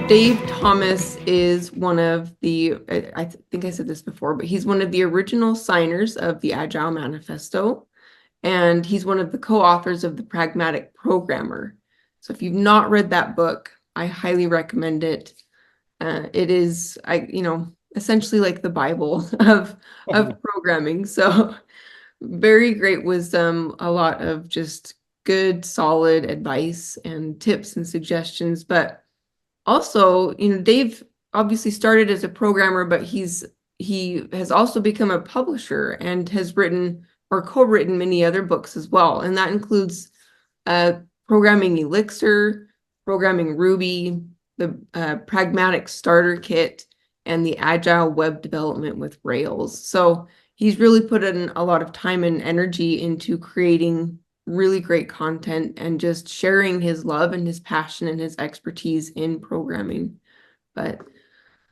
Dave Thomas is one of the, I think I said this before, but he's one of the original signers of the Agile Manifesto, and he's one of the co-authors of the Pragmatic Programmer. So if you've not read that book, I highly recommend it. It is, essentially like the Bible of programming. So very great wisdom, a lot of just good, solid advice and tips and suggestions. But also, Dave obviously started as a programmer, but he has also become a publisher and has written or co-written many other books as well. And that includes Programming Elixir, Programming Ruby, the Pragmatic Starter Kit, and the Agile Web Development with Rails. So he's really put in a lot of time and energy into creating really great content and just sharing his love and his passion and his expertise in programming. But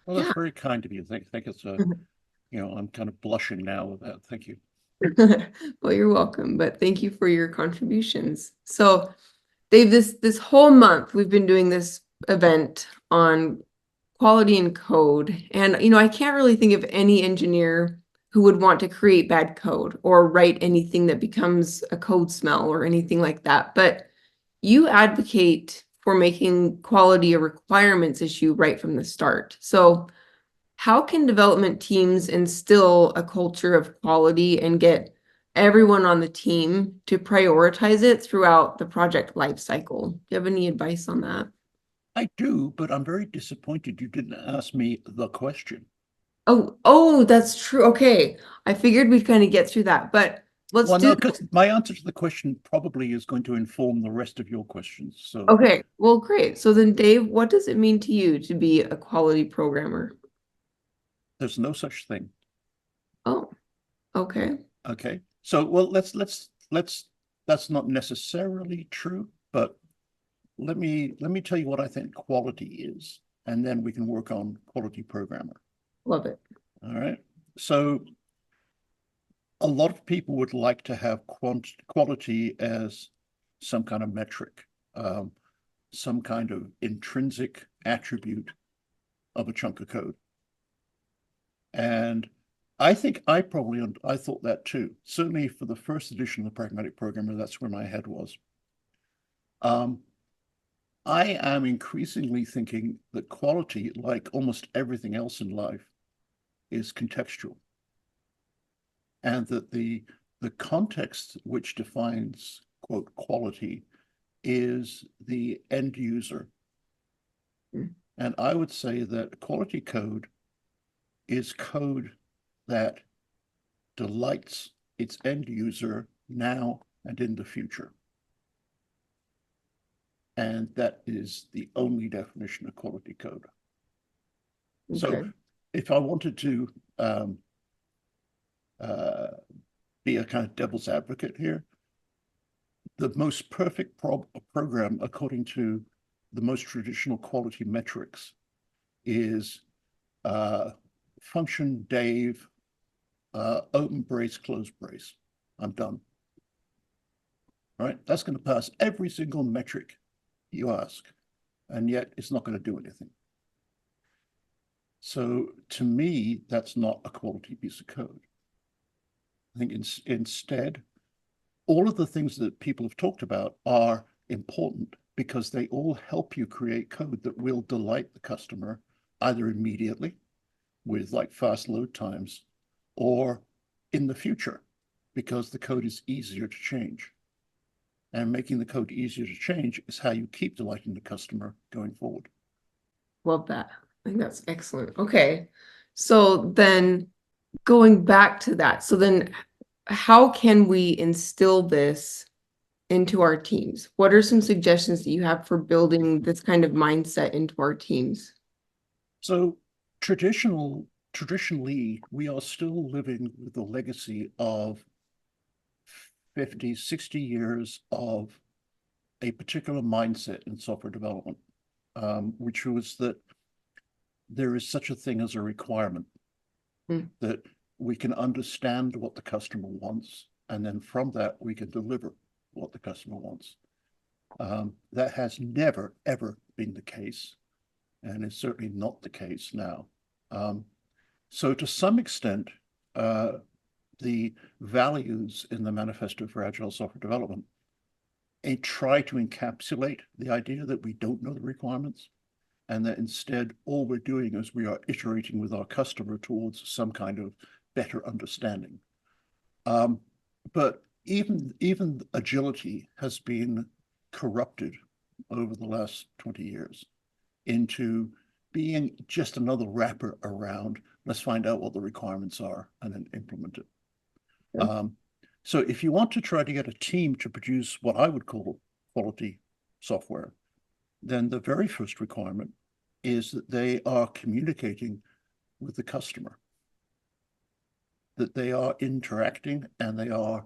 Well, that's very kind of you. Think it's a, I'm kind of blushing now with that. Thank you. well, you're welcome. But thank you for your contributions. So, Dave, this whole month we've been doing this event on quality and code, and I can't really think of any engineer who would want to create bad code or write anything that becomes a code smell or anything like that. But you advocate for making quality a requirements issue right from the start. So how can development teams instill a culture of quality and get everyone on the team to prioritize it throughout the project lifecycle? Do you have any advice on that? I do, but I'm very disappointed you didn't ask me the question. Oh, that's true. Okay. I figured we'd kind of get through that, but let's Well, do. no, because my answer to the question probably is going to inform the rest of your questions. So Okay, well, great. So then, Dave, what does it mean to you to be a quality programmer? there's no such thing. Oh, okay. Okay. So well, let's that's not necessarily true, but let me tell you what I think quality is, and then we can work on quality programmer. Love it. All right. So a lot of people would like to have quality as some kind of metric, some kind of intrinsic attribute of a chunk of code. And I think I thought that too. Certainly for the first edition of the Pragmatic Programmer, that's where my head was. I am increasingly thinking that quality, like almost everything else in life, is contextual. And that the context which defines, quote, quality is the end user. And I would say that quality code is code that delights its end user now and in the future. And that is the only definition of quality code. Okay. So if I wanted to be a kind of devil's advocate here, the most perfect program, according to the most traditional quality metrics, is function Dave, open brace, close brace. I'm done. All right, that's going to pass every single metric you ask, and yet it's not going to do anything. So to me, that's not a quality piece of code. I think instead, all of the things that people have talked about are important because they all help you create code that will delight the customer either immediately with like fast load times or in the future because the code is easier to change. And making the code easier to change is how you keep delighting the customer going forward. Love that. I think that's excellent. Okay. So then going back to that, so then how can we instill this into our teams? What are some suggestions that you have for building this kind of mindset into our teams? So traditionally, we are still living with the legacy of 50, 60 years of a particular mindset in software development, which was that there is such a thing as a requirement, that we can understand what the customer wants, and then from that, we can deliver what the customer wants. That has never, ever been the case. and it's certainly not the case now. So to some extent, the values in the Manifesto for Agile Software Development try to encapsulate the idea that we don't know the requirements, and that instead all we're doing is we are iterating with our customer towards some kind of better understanding. But even agility has been corrupted over the last 20 years into being just another wrapper around, let's find out what the requirements are and then implement it. Okay. So if you want to try to get a team to produce what I would call quality software, then the very first requirement is that they are communicating with the customer, that they are interacting and they are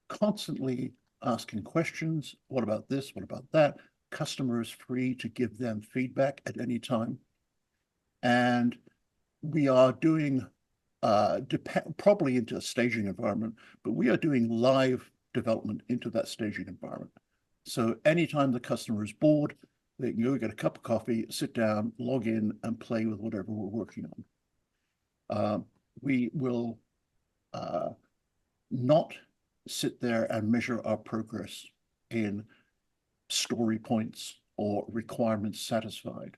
constantly asking questions. What about this? What about that? Customer is free to give them feedback at any time. And we are doing probably into a staging environment, but we are doing live development into that staging environment. So anytime the customer is bored, they can go get a cup of coffee, sit down, log in, and play with whatever we're working on. We will not sit there and measure our progress in story points or requirements satisfied.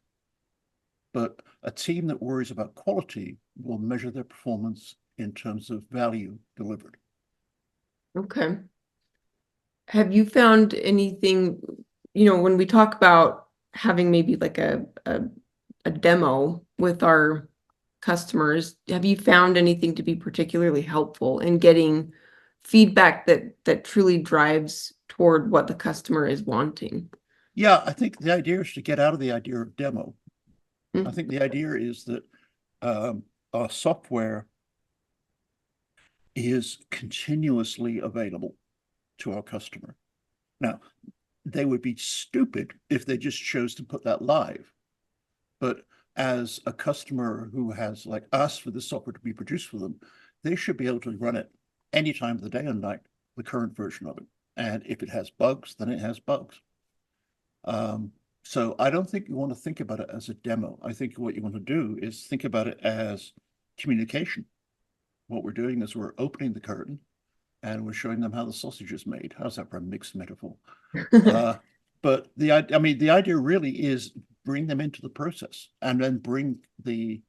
But a team that worries about quality will measure their performance in terms of value delivered. Okay. Have you found anything, when we talk about having maybe like a demo with our customers, have you found anything to be particularly helpful in getting feedback that truly drives toward what the customer is wanting? Yeah, I think the idea is to get out of the idea of demo. I Mm. think the idea is that our software is continuously available to our customer. Now, they would be stupid if they just chose to put that live. But as a customer who has asked for this software to be produced for them, they should be able to run it any time of the day and night, the current version of it. And if it has bugs, then it has bugs. So I don't think you want to think about it as a demo. I think what you want to do is think about it as communication. What we're doing is we're opening the curtain and we're showing them how the sausage is made. How's that for a mixed metaphor? But the idea really is bring them into the process and then bring the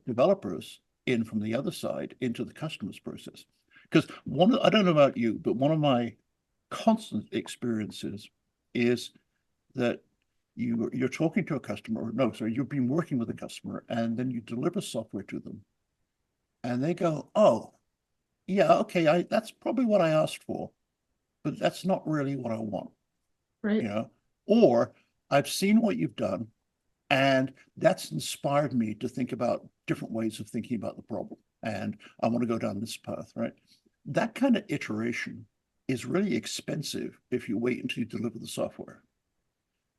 developers in from the other side into the customer's process. Because I don't know about you, but one of my constant experiences is that you're talking to a customer, or no, sorry, you've been working with a customer, and then you deliver software to them, and they go, "Oh, yeah, okay, that's probably what I asked for, but that's not really what I want." Right. Or I've seen what you've done, and that's inspired me to think about different ways of thinking about the problem, and I want to go down this path, right? That kind of iteration is really expensive if you wait until you deliver the software.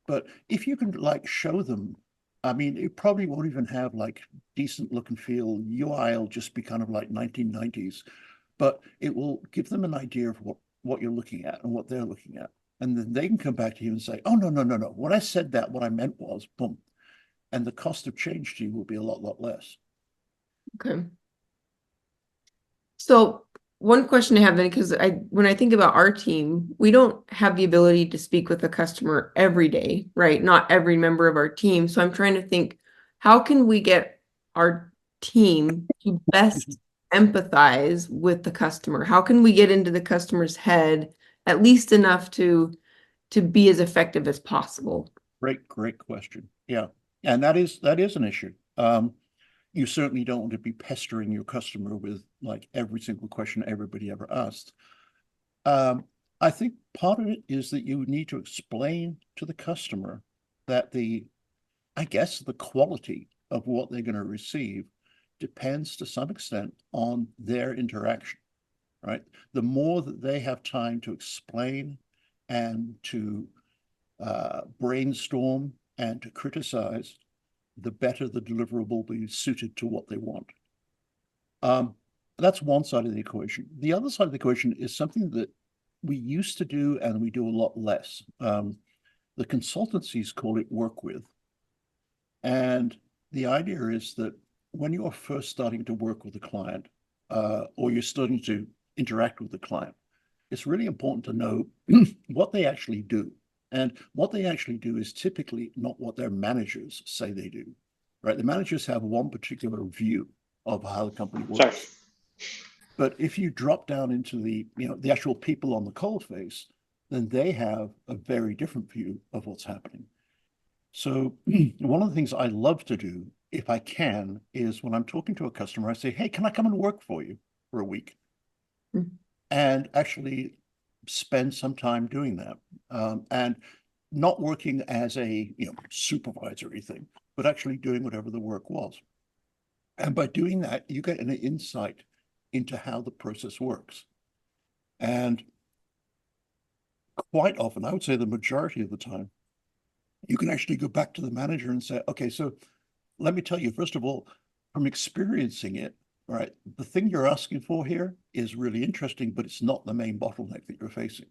But if you can show them, it probably won't even have decent look and feel. UI will just be kind of like 1990s, but it will give them an idea of what you're looking at and what they're looking at. And then they can come back to you and say, "Oh, no, no, no, no. When I said that, what I meant was boom." And the cost of change to you will be a lot less. Okay. So one question I have then, because when I think about our team, we don't have the ability to speak with a customer every day, right? Not every member of our team. So I'm trying to think, how can we get our team to best empathize with the customer? How can we get into the customer's head at least enough to be as effective as possible? Great question. Yeah. And that is an issue. You certainly don't want to be pestering your customer with every single question everybody ever asked. I think part of it is that you need to explain to the customer that the quality of what they're going to receive depends to some extent on their interaction, right? The more that they have time to explain and to brainstorm and to criticize, the better the deliverable will be suited to what they want. That's one side of the equation. The other side of the equation is something that we used to do and we do a lot less. The consultancies call it work with. And the idea is that when you're first starting to work with a client, or you're starting to interact with the client, it's really important to know what they actually do. And what they actually do is typically not what their managers say they do, right? The managers have one particular view of how the company works. Sorry. But if you drop down into the actual people on the coal face, then they have a very different view of what's happening. So one of the things I love to do, if I can, is when I'm talking to a customer, I say, hey, can I come and work for you for a week? Mm. And actually spend some time doing that. And not working as a supervisory thing, but actually doing whatever the work was. And by doing that, you get an insight into how the process works. And quite often, I would say the majority of the time, you can actually go back to the manager and say, okay, so let me tell you, first of all, from experiencing it, right, the thing you're asking for here is really interesting, but it's not the main bottleneck that you're facing,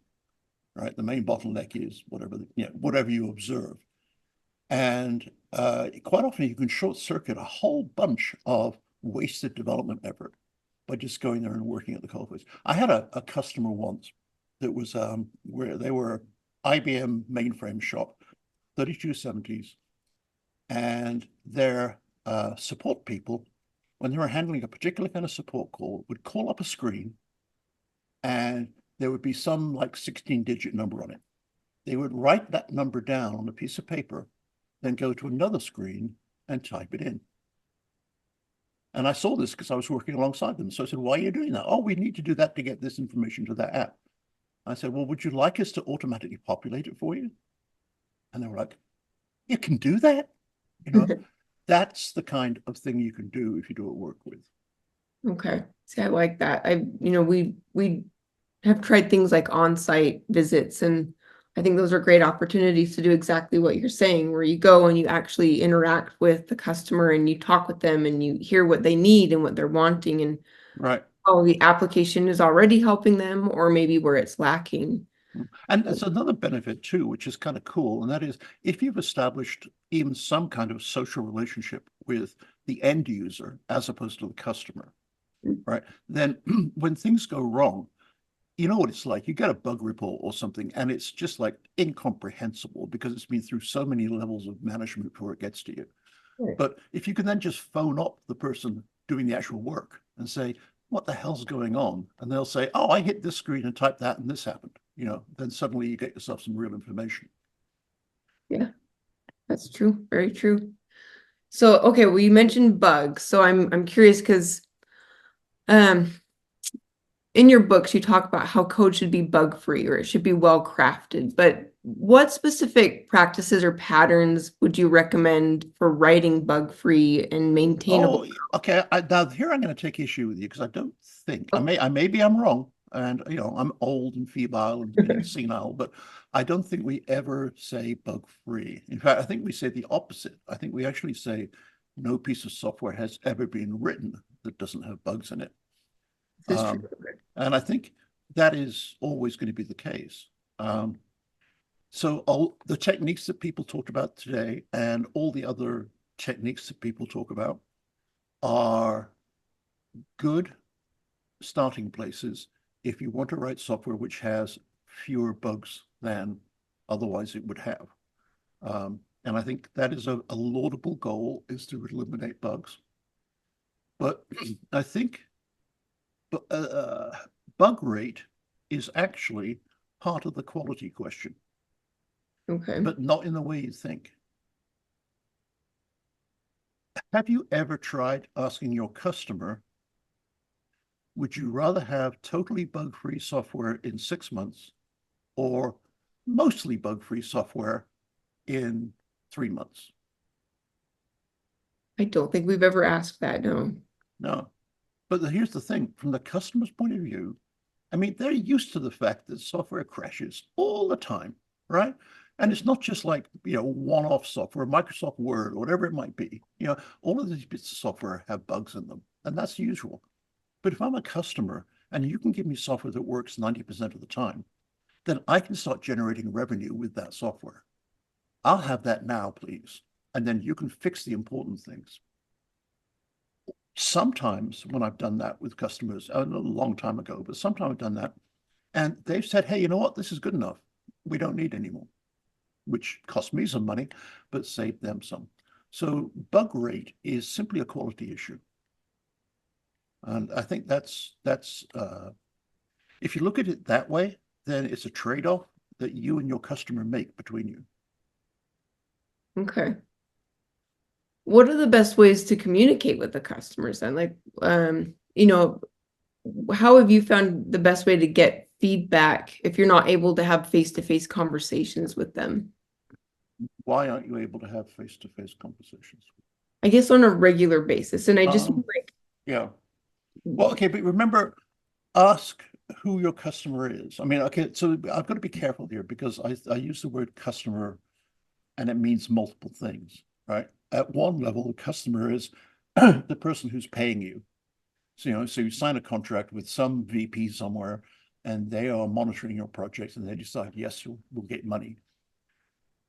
right? The main bottleneck is whatever you observe. And quite often you can short circuit a whole bunch of wasted development effort by just going there and working at the coalface. I had a customer once that was where they were IBM mainframe shop, 3270s, and their support people, when they were handling a particular kind of support call, would call up a screen and there would be some like 16-digit number on it. They would write that number down on a piece of paper, then go to another screen and type it in. And I saw this because I was working alongside them. So I said, why are you doing that? Oh, we need to do that to get this information to that app. I said, well, would you like us to automatically populate it for you? And they were like, you can do that? That's the kind of thing you can do if you do a work with. Okay. See, I like that. We have tried things like on-site visits, and I think those are great opportunities to do exactly what you're saying, where you go and you actually interact with the customer and you talk with them and you hear what they need and what they're wanting, and right. how the application is already helping them or maybe where it's lacking. And there's another benefit too, which is kind of cool. And that is if you've established even some kind of social relationship with the end user as opposed to the customer, right? Then when things go wrong, you know what it's like. You get a bug report or something, and it's just like incomprehensible because it's been through so many levels of management before it gets to you. Right. But if you can then just phone up the person doing the actual work and say, what the hell's going on? And they'll say, oh, I hit this screen and typed that and this happened. Then suddenly you get yourself some real information. Yeah, that's true. Very true. So, okay, well, you mentioned bugs. So I'm curious because in your books, you talk about how code should be bug-free or it should be well crafted, but what specific practices or patterns would you recommend for writing bug-free and maintainable? Oh, okay. Now here I'm going to take issue with you because I don't think maybe I'm wrong, and I'm old and feeble and senile, but I don't think we ever say bug-free. In fact, I think we say the opposite. I think we actually say no piece of software has ever been written that doesn't have bugs in it. This is true. And I think that is always going to be the case. So all the techniques that people talked about today and all the other techniques that people talk about are good starting places if you want to write software which has fewer bugs than otherwise it would have. And I think that is a laudable goal, is to eliminate bugs. But I think bug rate is actually part of the quality question. Okay. But not in the way you think. Have you ever tried asking your customer, would you rather have totally bug-free software in 6 months or mostly bug-free software in 3 months? I don't think we've ever asked that, no. No. But here's the thing, from the customer's point of view, I mean, they're used to the fact that software crashes all the time, right? And it's not just like, one-off software, Microsoft Word, or whatever it might be. All of these bits of software have bugs in them, and that's usual. But if I'm a customer and you can give me software that works 90% of the time, then I can start generating revenue with that software. I'll have that now, please. And then you can fix the important things. Sometimes when I've done that with customers, a long time ago, but sometimes I've done that, and they've said, hey, you know what? This is good enough. We don't need any more, which cost me some money, but saved them some. So bug rate is simply a quality issue. And I think that's if you look at it that way, then it's a trade-off that you and your customer make between you. Okay. What are the best ways to communicate with the customers then? Like, you know, how have you found the best way to get feedback if you're not able to have face-to-face conversations with them? Why aren't you able to have face-to-face conversations? I guess on a regular basis. And I just like, Yeah. Well, okay, but remember, ask who your customer is. I mean, okay, so I've got to be careful here because I use the word customer and it means multiple things, right? At one level, the customer is the person who's paying you. So, so you sign a contract with some VP somewhere and they are monitoring your project and they decide, yes, we'll get money.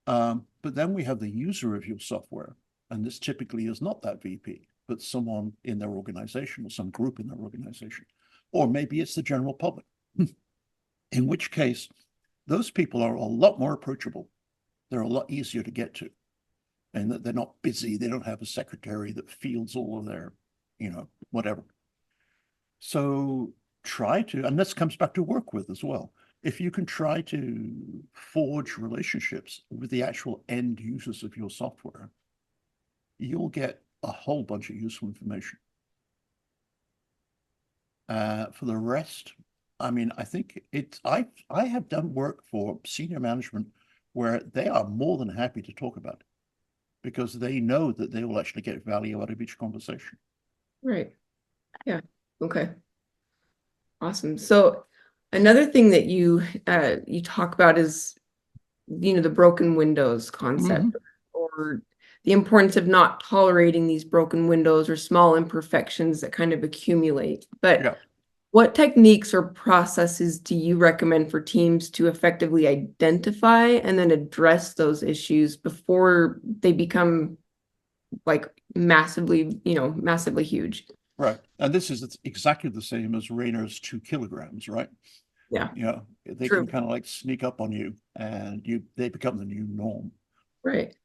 But then we have the user of your software. And this typically is not that VP, but someone in their organization or some group in their organization. Or maybe it's the general public, in which case those people are a lot more approachable. They're a lot easier to get to. And they're not busy. They don't have a secretary that fields all of their, whatever. So try to, and this comes back to work with as well. If you can try to forge relationships with the actual end users of your software, you'll get a whole bunch of useful information. For the rest, I mean, I think I have done work for senior management where they are more than happy to talk about it because they know that they will actually get value out of each conversation. right. Yeah. Okay. Awesome. So another thing that you talk about is, the broken windows concept or the importance of not tolerating these broken windows or small imperfections that kind of accumulate. But Yeah. what techniques or processes do you recommend for teams to effectively identify and then address those issues before they become like massively huge? Right. And this is exactly the same as Rayner's 2 kilograms, right? Yeah. They True. can kind of like sneak up on you and they become the new norm. Right.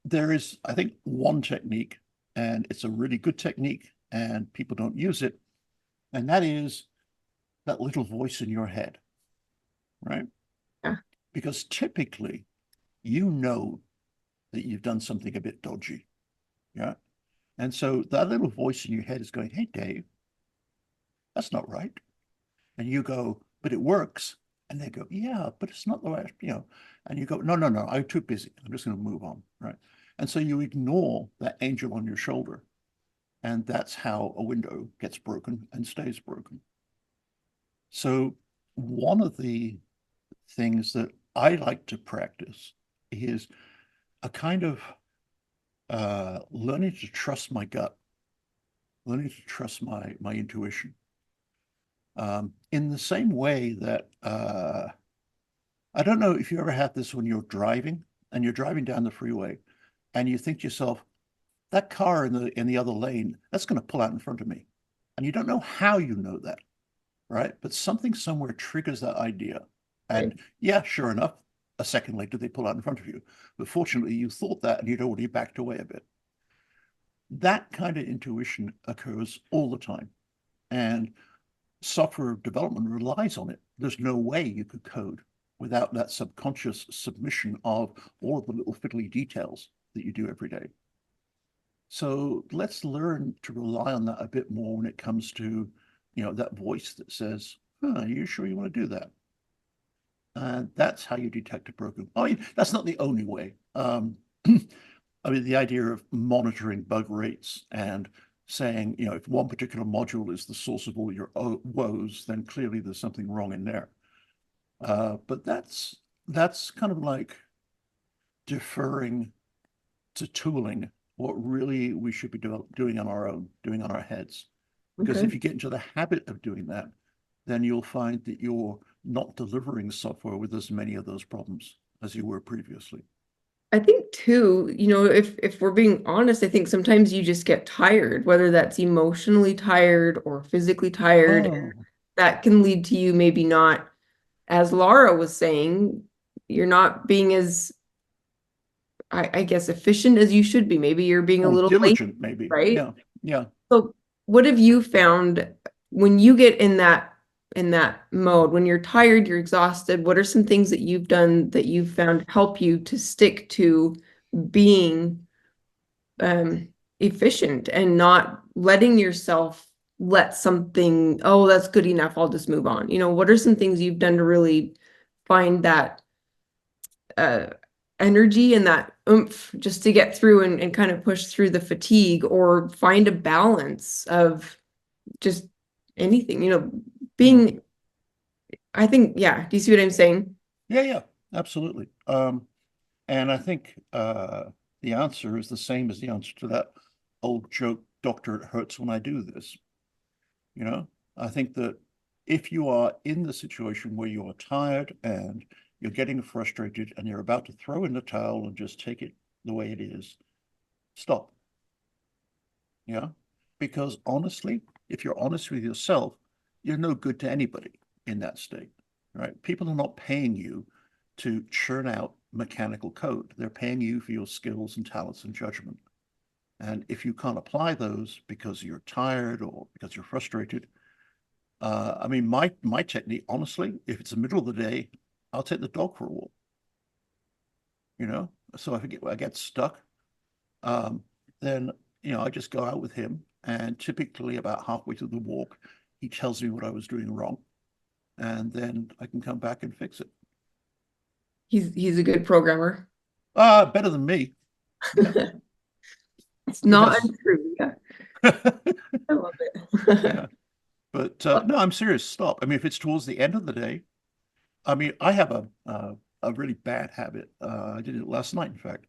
There is, I think, one technique, and it's a really good technique, and people don't use it, and that is that little voice in your head, right? Yeah. Because typically, you know that you've done something a bit dodgy, yeah? And so that little voice in your head is going, hey, Dave, that's not right. And you go, but it works. And they go, yeah, but it's not the way, and you go, no, I'm too busy. I'm just going to move on, right? And so you ignore that angel on your shoulder. And that's how a window gets broken and stays broken. So one of the things that I like to practice is a kind of learning to trust my gut, learning to trust my intuition. In the same way that I don't know if you ever had this when you're driving and you're driving down the freeway and you think to yourself, that car in the other lane, that's going to pull out in front of me. And you don't know how you know that, right? But something somewhere triggers that idea. And Right. yeah, sure enough, a second later they pull out in front of you. But fortunately, you thought that and you'd already backed away a bit. That kind of intuition occurs all the time. And software development relies on it. There's no way you could code without that subconscious submission of all of the little fiddly details that you do every day. So let's learn to rely on that a bit more when it comes to, that voice that says, are you sure you want to do that? And that's how you detect a broken. I mean, that's not the only way. I mean, the idea of monitoring bug rates and saying, if one particular module is the source of all your woes, then clearly there's something wrong in there. But that's kind of like deferring to tooling what really we should be doing on our own, doing on our heads. Because Okay. if you get into the habit of doing that, then you'll find that you're not delivering software with as many of those problems as you were previously. I think too, if we're being honest, I think sometimes you just get tired, whether that's emotionally tired or physically tired. Oh, That can lead to you maybe not, as Laura was saying, you're not being as, I guess, efficient as you should be. Maybe you're being a oh, little late, diligent, maybe. right? Yeah, yeah. So what have you found when you get in that mode, when you're tired, you're exhausted, what are some things that you've done that you've found help you to stick to being efficient and not letting yourself let something, oh, that's good enough, I'll just move on. What are some things you've done to really find that uh energy and that oomph just to get through and kind of push through the fatigue, or find a balance of just anything, Mm. being, I think, yeah, do you see what I'm saying? Yeah, yeah, absolutely. And I think the answer is the same as the answer to that old joke, Doctor, it hurts when I do this. You know, I think that if you are in the situation where you are tired and you're getting frustrated and you're about to throw in the towel and just take it the way it is, stop. Yeah. Because honestly, if you're honest with yourself, you're no good to anybody in that state, right? People are not paying you to churn out mechanical code. They're paying you for your skills and talents and judgment. And if you can't apply those because you're tired or because you're frustrated, I mean, my technique, honestly, if it's the middle of the day, I'll take the dog for a walk. You know, so if I get stuck, um, then I just go out with him, and typically about halfway through the walk, he tells me what I was doing wrong, and then I can come back and fix it. He's a good programmer. Better than me. Yeah, It's he not has. untrue. Yeah, I love Yeah, it. but no, I'm serious. Stop. I mean, if it's towards the end of the day, I mean, I have a really bad habit. I did it last night, in fact.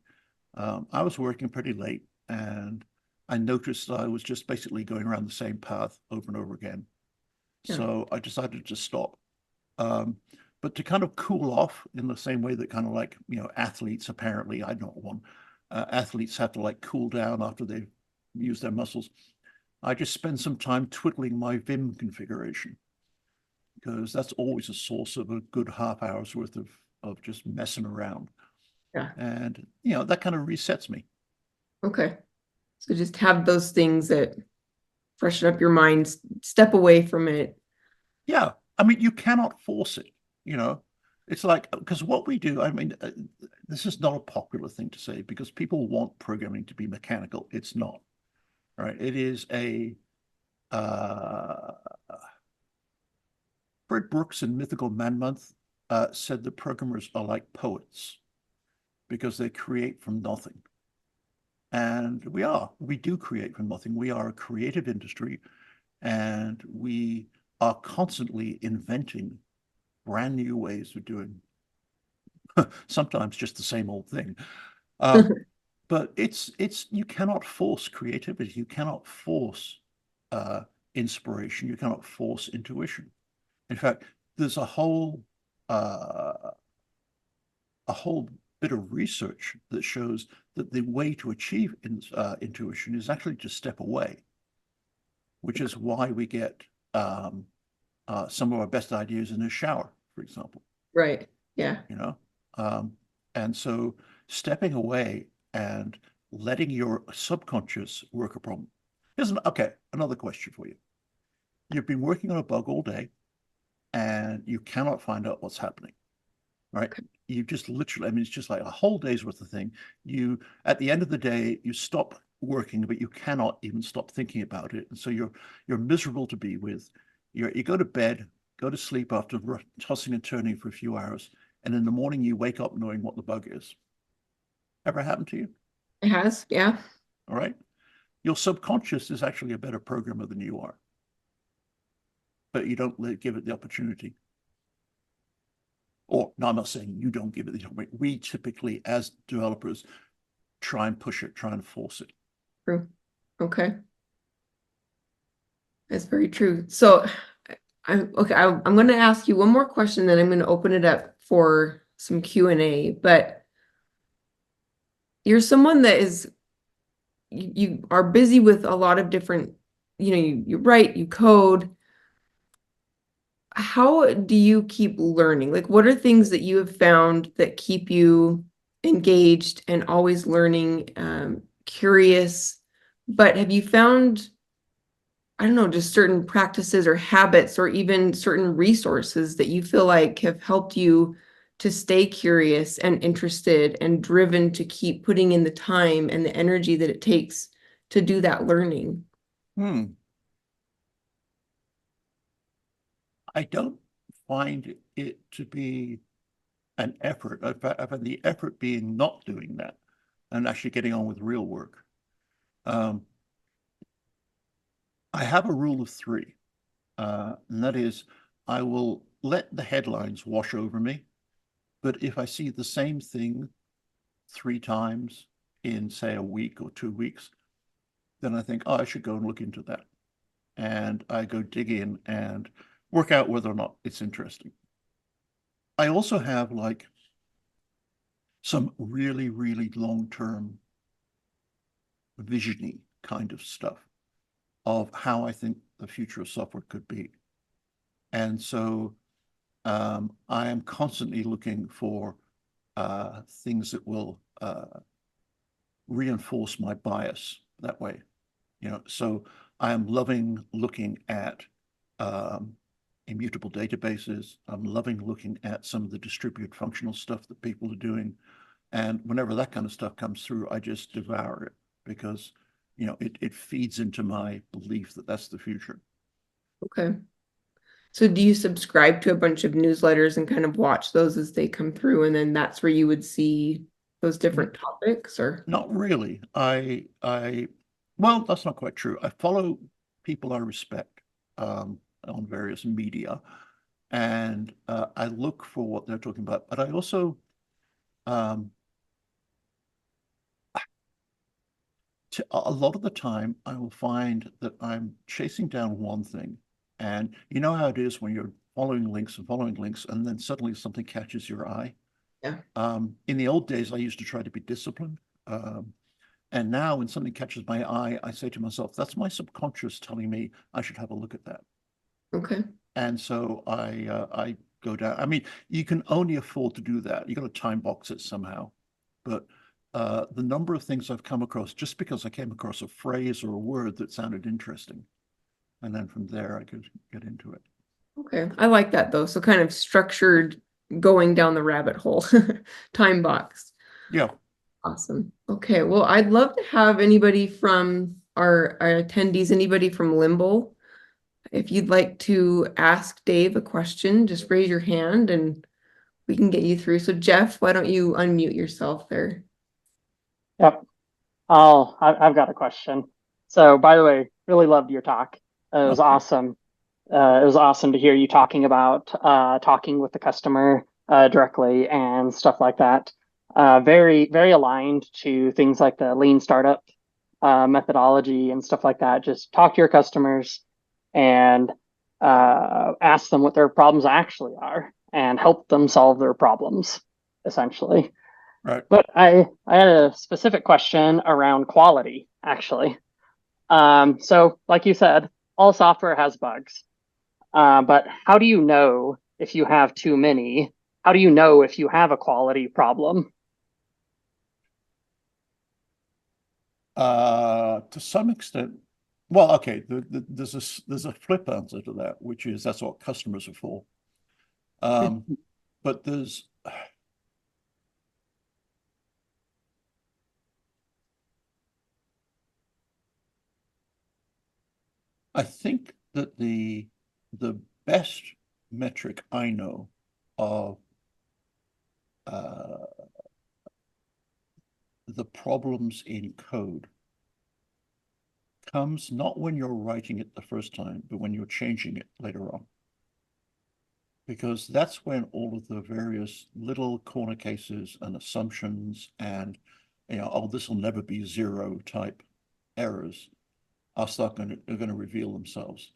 I was working pretty late, and I noticed I was just basically going around the same path over and over again. Yeah. So I decided to stop. Um, but to kind of cool off in the same way that kind of like, athletes, apparently, I don't want athletes have to like cool down after they've used their muscles. I just spend some time twiddling my Vim configuration, because that's always a source of a good half hour's worth of just messing around. Yeah. And, that kind of resets me. Okay. So just have those things that freshen up your mind, step away from it. Yeah. I mean, you cannot force it, you know. It's like, because what we do, I mean, this is not a popular thing to say because people want programming to be mechanical. It's not, right? It is uh, Fred Brooks in Mythical Man Month said that programmers are like poets because they create from nothing. And we do create from nothing. We are a creative industry, and we are constantly inventing brand new ways of doing sometimes just the same old thing. But it's you cannot force creativity. You cannot force uh, inspiration. You cannot force intuition. In fact, there's uh, a whole bit of research that shows that the way to achieve intuition is actually to step away, which is why we get some of our best ideas in the shower, for example. Right. Yeah. You know, um, and so stepping away and letting your subconscious work a problem. Okay, another question for you. You've been working on a bug all day and you cannot find out what's happening, right? Okay. You just literally, I mean, it's just like a whole day's worth of thing. At the end of the day, you stop working, but you cannot even stop thinking about it. And so you're miserable to be with. You go to bed, go to sleep after tossing and turning for a few hours, and in the morning you wake up knowing what the bug is. Ever happened to you? It has. Yeah. All right. Your subconscious is actually a better programmer than you are, but you don't give it the opportunity. Or, no, I'm not saying you don't give it the opportunity. We typically, as developers, try and push it, try and force it. True. Okay. That's very true. So I'm going to ask you one more question, then I'm going to open it up for some Q&A, but you're someone that you are busy with a lot of different, you write, you code. How do you keep learning? Like, what are things that you have found that keep you engaged and always learning, curious? But have you found, I don't know, just certain practices or habits or even certain resources that you feel like have helped you to stay curious and interested and driven to keep putting in the time and the energy that it takes to do that learning? I don't find it to be an effort. I find the effort being not doing that and actually getting on with real work. I have a rule of three, and that is I will let the headlines wash over me, but if I see the same thing 3 times in, say, a week or 2 weeks, then I think, oh, I should go and look into that. And I go dig in and work out whether or not it's interesting. I also have like some really, really long-term visiony kind of stuff of how I think the future of software could be. And so I am constantly looking for things that will reinforce my bias that way. So I am loving looking at immutable databases. I'm loving looking at some of the distributed functional stuff that people are doing. And whenever that kind of stuff comes through, I just devour it because, it feeds into my belief that that's the future. Okay. So do you subscribe to a bunch of newsletters and kind of watch those as they come through, and then that's where you would see those different topics, or? Not really. Well, that's not quite true. I follow people I respect on various media, and I look for what they're talking about. But I also, um, a lot of the time, I will find that I'm chasing down one thing, and you know how it is when you're following links, and then suddenly something catches your eye. Yeah. In the old days, I used to try to be disciplined. And now when something catches my eye, I say to myself, that's my subconscious telling me I should have a look at that. Okay. And so I go down. I mean, you can only afford to do that. You got to time box it somehow. But the number of things I've come across just because I came across a phrase or a word that sounded interesting. And then from there, I could get into it. Okay. I like that though. So kind of structured going down the rabbit hole, time box. Yeah. Awesome. Okay. Well, I'd love to have anybody from our attendees, anybody from Limbo. If you'd like to ask Dave a question, just raise your hand and we can get you through. So Jeff, why don't you unmute yourself there? Yep. I've got a question. So, by the way, really loved your talk. It was Okay. awesome. It was awesome to hear you talking about talking with the customer directly and stuff like that. Very, very aligned to things like the lean startup methodology and stuff like that. Just talk to your customers and ask them what their problems actually are and help them solve their problems, essentially. Right. But I had a specific question around quality, actually. So, like you said, all software has bugs. But how do you know if you have too many? How do you know if you have a quality problem? To some extent, well, okay, there's a flip answer to that, which is that's what customers are for. But I think that the best metric I know of uh, the problems in code comes not when you're writing it the first time, but when you're changing it later on. Because that's when all of the various little corner cases and assumptions and, oh, this will never be zero type errors are going to reveal themselves.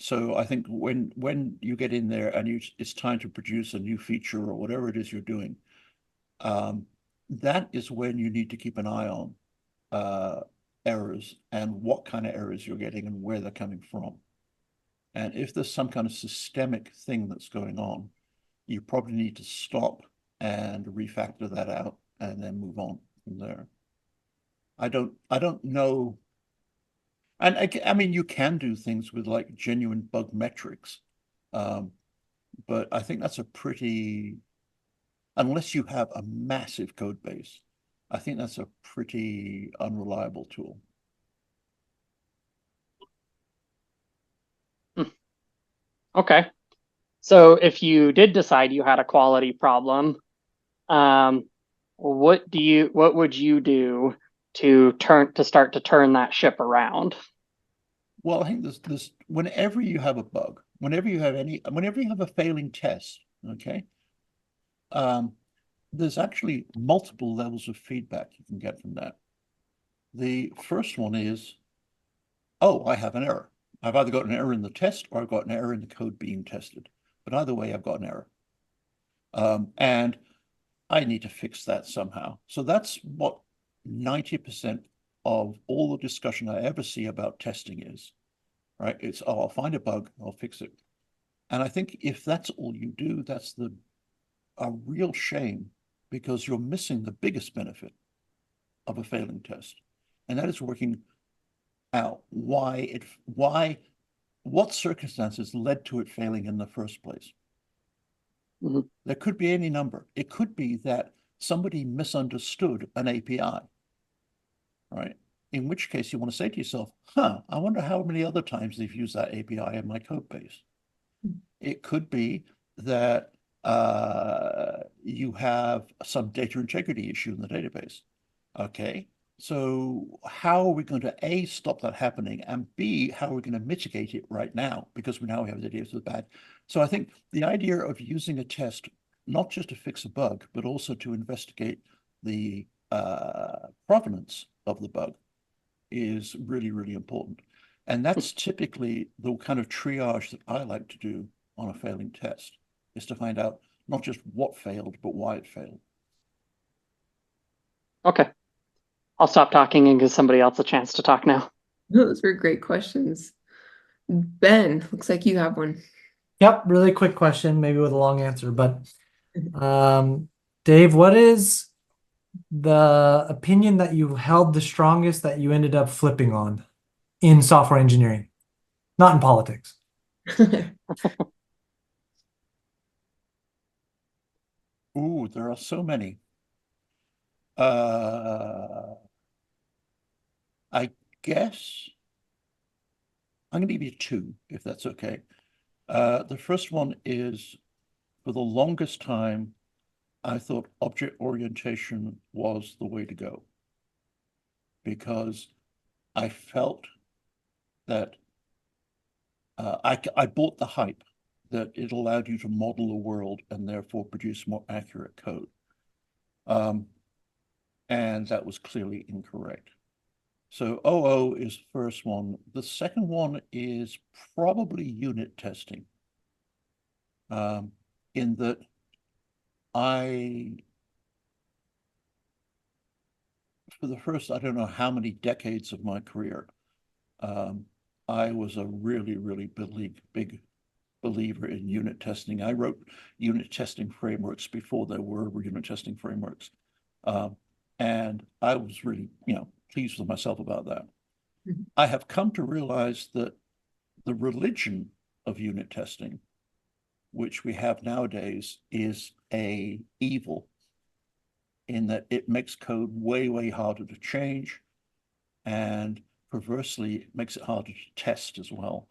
So I think when you get in there and it's time to produce a new feature or whatever it is you're doing, that is when you need to keep an eye on errors and what kind of errors you're getting and where they're coming from. And if there's some kind of systemic thing that's going on, you probably need to stop and refactor that out and then move on from there. I don't know. And I mean, you can do things with like genuine bug metrics. But I think that's a pretty, unless you have a massive code base, I think that's a pretty unreliable tool. Okay. So if you did decide you had a quality problem, what would you do to start to turn that ship around? Well, I think there's whenever you have a bug, whenever you have a failing test, okay, there's actually multiple levels of feedback you can get from that. The first one is, oh, I have an error. I've either got an error in the test or I've got an error in the code being tested. But either way, I've got an error. And I need to fix that somehow. So that's what 90% of all the discussion I ever see about testing is, right? It's, oh, I'll find a bug, I'll fix it. And I think if that's all you do, that's a real shame, because you're missing the biggest benefit of a failing test. And that is working out what circumstances led to it failing in the first place. Mm-hmm. There could be any number. It could be that somebody misunderstood an API, right? In which case you want to say to yourself, I wonder how many other times they've used that API in my code base. It could be that you have some data integrity issue in the database. Okay, so how are we going to A, stop that happening, and B, how are we going to mitigate it right now? Because we now have the data to the bad. So I think the idea of using a test, not just to fix a bug, but also to investigate the provenance of the bug is really, really important. And that's typically the kind of triage that I like to do on a failing test, is to find out not just what failed, but why it failed. Okay. I'll stop talking and give somebody else a chance to talk now. Those were great questions. Ben, looks like you have one. Yep, really quick question, maybe with a long answer, but Dave, what is the opinion that you held the strongest that you ended up flipping on in software engineering, not in politics? Ooh, there are so many. I guess I'm going to give you two, if that's okay. The first one is, for the longest time, I thought object orientation was the way to go, because I felt that I bought the hype that it allowed you to model the world and therefore produce more accurate code. And that was clearly incorrect. So OO is the first one. The second one is probably unit testing. In that for the first, I don't know how many decades of my career, I was a really, really big believer in unit testing. I wrote unit testing frameworks before there were unit testing frameworks. And I was really, pleased with myself about that. Mm-hmm. I have come to realize that the religion of unit testing, which we have nowadays, is a evil, in that it makes code way, way harder to change, and perversely it makes it harder to test as well.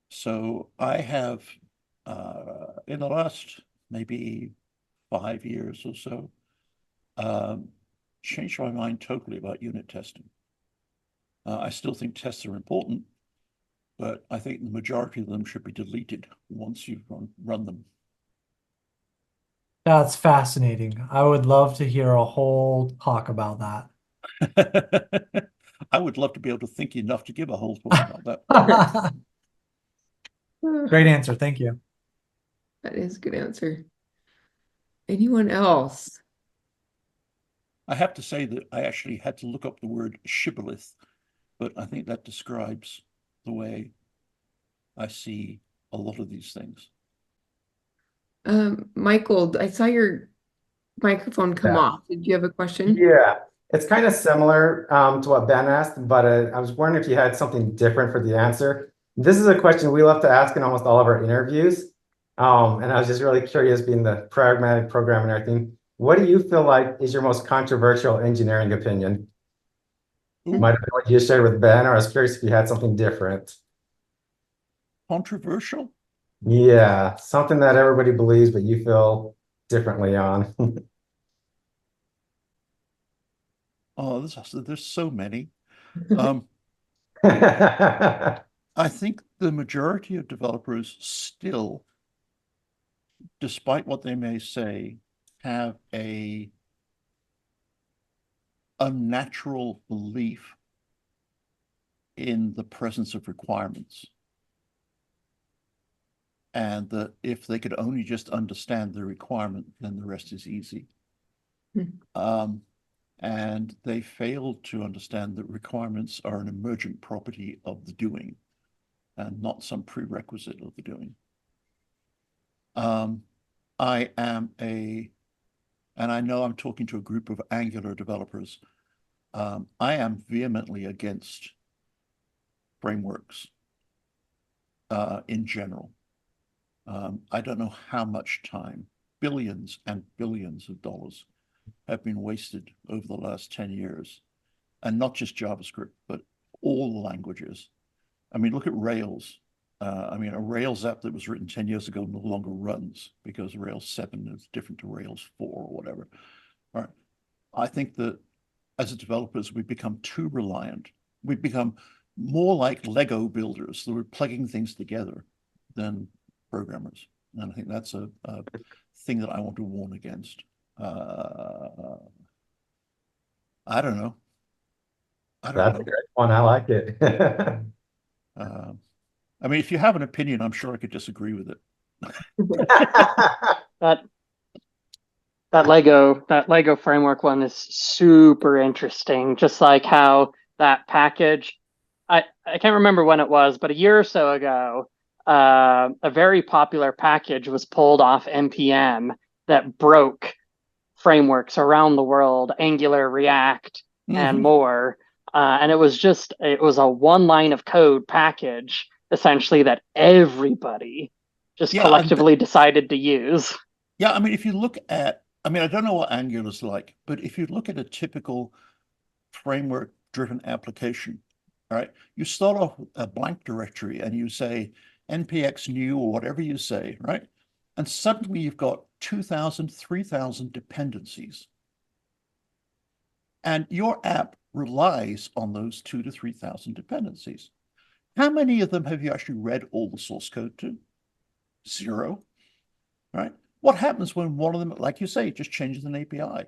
So I have, in the last maybe 5 years or so, changed my mind totally about unit testing. I still think tests are important, but I think the majority of them should be deleted once you've run them. That's fascinating. I would love to hear a whole talk about that. I would love to be able to think enough to give a whole talk about that. Great answer. Thank you. That is a good answer. Anyone else? I have to say that I actually had to look up the word shibboleth, but I think that describes the way I see a lot of these things. Michael, I saw your microphone come Yeah. off. Did you have a question? Yeah, it's kind of similar to what Ben asked, but I was wondering if you had something different for the answer. This is a question we love to ask in almost all of our interviews. And I was just really curious, being the pragmatic programmer and everything, what do you feel like is your most controversial engineering opinion? Ooh. Might have been what you shared with Ben, or I was curious if you had something different. Controversial? Yeah, something that everybody believes, but you feel differently on. Oh, there's so many. Yeah, I think the majority of developers still, despite what they may say, have a unnatural belief in the presence of requirements. And that if they could only just understand the requirement, then the rest is easy. And they failed to understand that requirements are an emergent property of the doing and not some prerequisite of the doing. I am and I know I'm talking to a group of Angular developers. I am vehemently against frameworks in general. I don't know how much time, billions and billions of dollars have been wasted over the last 10 years, and not just JavaScript, but all the languages. I mean, look at Rails. I mean, a Rails app that was written 10 years ago no longer runs because Rails 7 is different to Rails 4 or whatever. All right. I think that as developers, we've become too reliant. We've become more like Lego builders, that we're plugging things together than programmers. And I think that's a thing that I want to warn against. I don't know. that's a great one. I like it. I mean, if you have an opinion, I'm sure I could disagree with it. That Lego framework one is super interesting. Just like how that package, I can't remember when it was, but a year or so ago, a very popular package was pulled off NPM that broke frameworks around the world, Angular, React, and more. And it was a one line of code package, essentially, that everybody just collectively decided to use. Yeah, I mean, if you look at, I mean, I don't know what Angular's like, but if you look at a typical framework-driven application, all right, you start off with a blank directory and you say npx new or whatever you say, right? And suddenly you've got 2,000, 3,000 dependencies. And your app relies on those 2,000 to 3,000 dependencies. How many of them have you actually read all the source code to? 0, right? What happens when one of them, like you say, just changes an API,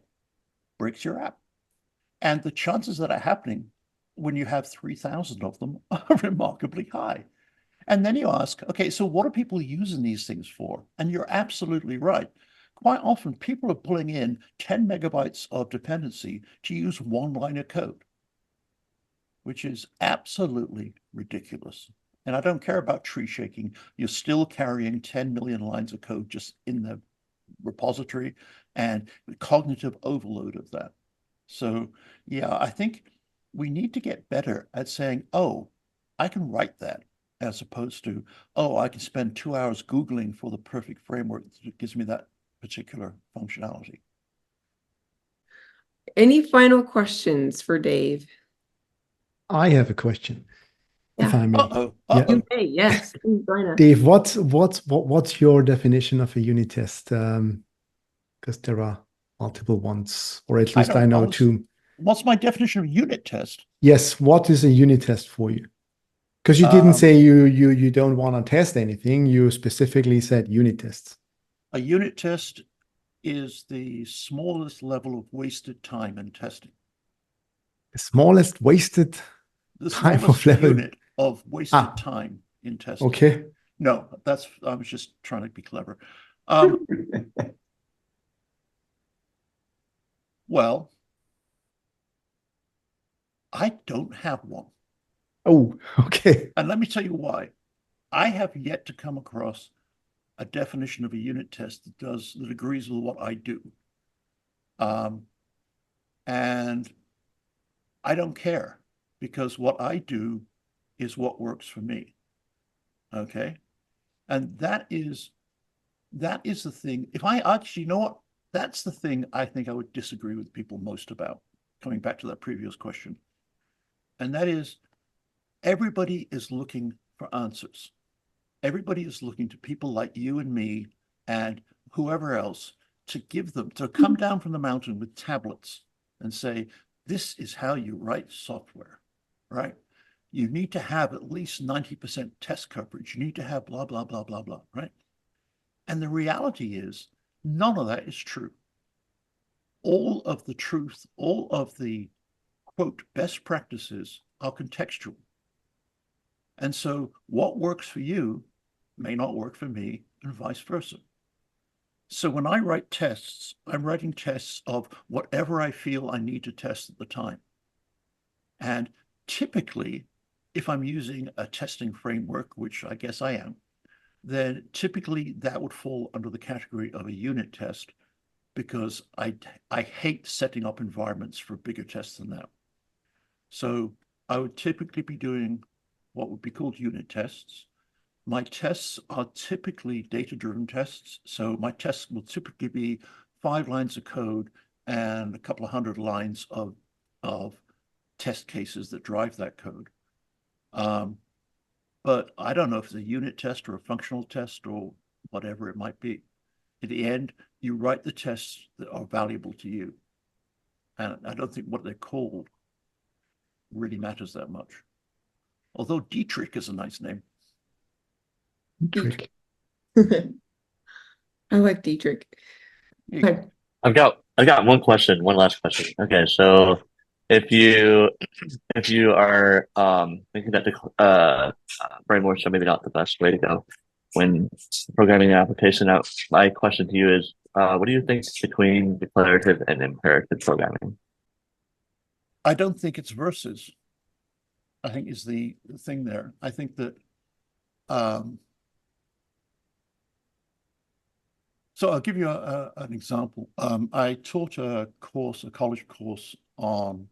breaks your app? And the chances that are happening when you have 3,000 of them are remarkably high. And then you ask, okay, so what are people using these things for? And you're absolutely right. Quite often, people are pulling in 10 megabytes of dependency to use one line of code, which is absolutely ridiculous. And I don't care about tree shaking. You're still carrying 10 million lines of code just in the repository and the cognitive overload of that. So, yeah, I think we need to get better at saying, oh, I can write that, as opposed to, oh, I can spend 2 hours Googling for the perfect framework that gives me that particular functionality. Any final questions for Dave? I have a question, if Yeah. I may. Uh-oh. Yeah. You may, yes. Please join us. Dave, what's your definition of a unit test? Because there are multiple ones, or at least I know two. What's my definition of unit test? Yes, what is a unit test for you? Because you didn't say you don't want to test anything. You specifically said unit tests. A unit test is the smallest level of wasted time in testing. The smallest wasted The time smallest of level. unit of wasted time in testing. Okay. No, I was just trying to be clever. Well, I don't have one. Oh, okay. And let me tell you why. I have yet to come across a definition of a unit test that agrees with what I do. And I don't care, because what I do is what works for me. Okay. And that is the thing. If I actually, you know what? That's the thing I think I would disagree with people most about, coming back to that previous question. And that is, everybody is looking for answers. Everybody is looking to people like you and me and whoever else to come down from the mountain with tablets and say, this is how you write software, right? You need to have at least 90% test coverage. You need to have blah, blah, blah, blah, blah, right? And the reality is, none of that is true. All of the truth, all of the, quote, best practices are contextual. And so what works for you may not work for me, and vice versa. So when I write tests, I'm writing tests of whatever I feel I need to test at the time. And typically, if I'm using a testing framework, which I guess I am, then typically that would fall under the category of a unit test, because I hate setting up environments for bigger tests than that. So I would typically be doing what would be called unit tests. My tests are typically data-driven tests. So my tests will typically be 5 lines of code and a couple of hundred lines of test cases that drive that code. But I don't know if it's a unit test or a functional test or whatever it might be. At the end, you write the tests that are valuable to you. And I don't think what they're called really matters that much. Although Dietrich is a nice name. Dietrich. I like Dietrich. But I've got one last question. Okay, so if you are thinking that the frameworks are maybe not the best way to go when programming an application out, my question to you is, what do you think between declarative and imperative programming? I don't think it's versus. I think is the thing there. I think that so I'll give you an example. I taught a college course on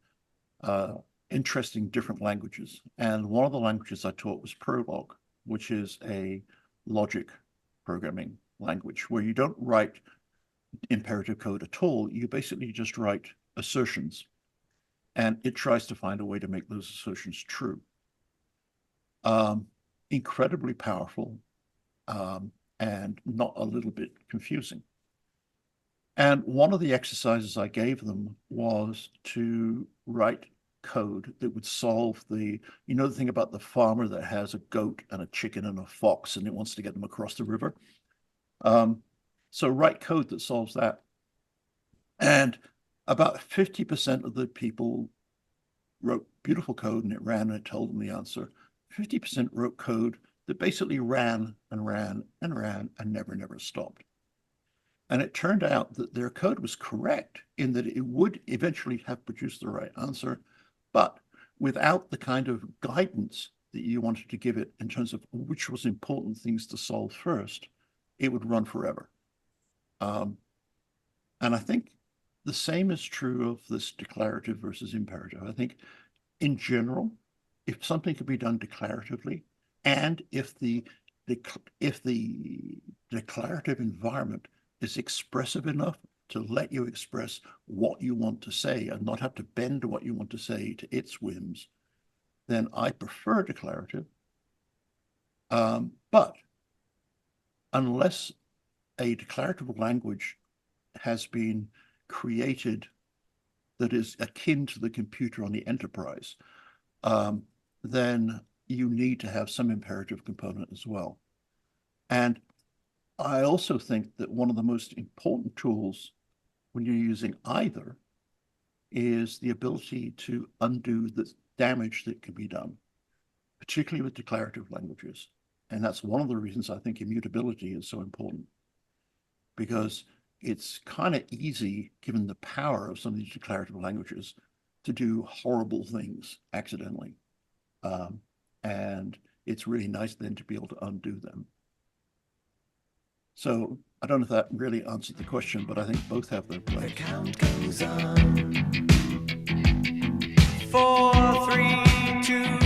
interesting different languages. And one of the languages I taught was Prolog, which is a logic programming language where you don't write imperative code at all. You basically just write assertions, and it tries to find a way to make those assertions true. Incredibly powerful, and not a little bit confusing. And one of the exercises I gave them was to write code that would solve the thing about the farmer that has a goat and a chicken and a fox and it wants to get them across the river. So write code that solves that. And about 50% of the people wrote beautiful code and it ran and it told them the answer. 50% wrote code that basically ran and ran and ran and never stopped. And it turned out that their code was correct in that it would eventually have produced the right answer, but without the kind of guidance that you wanted to give it in terms of which was important things to solve first, it would run forever. And I think the same is true of this declarative versus imperative. I think in general, if something could be done declaratively, and if the declarative environment is expressive enough to let you express what you want to say and not have to bend what you want to say to its whims, then I prefer declarative. But unless a declarative language has been created that is akin to the computer on the enterprise, then you need to have some imperative component as well. And I also think that one of the most important tools when you're using either is the ability to undo the damage that can be done, particularly with declarative languages. And that's one of the reasons I think immutability is so important, because it's kind of easy, given the power of some of these declarative languages, to do horrible things accidentally. And it's really nice then to be able to undo them. So I don't know if that really answered the question, but I think both have their place. The count goes on. 4, 3, 2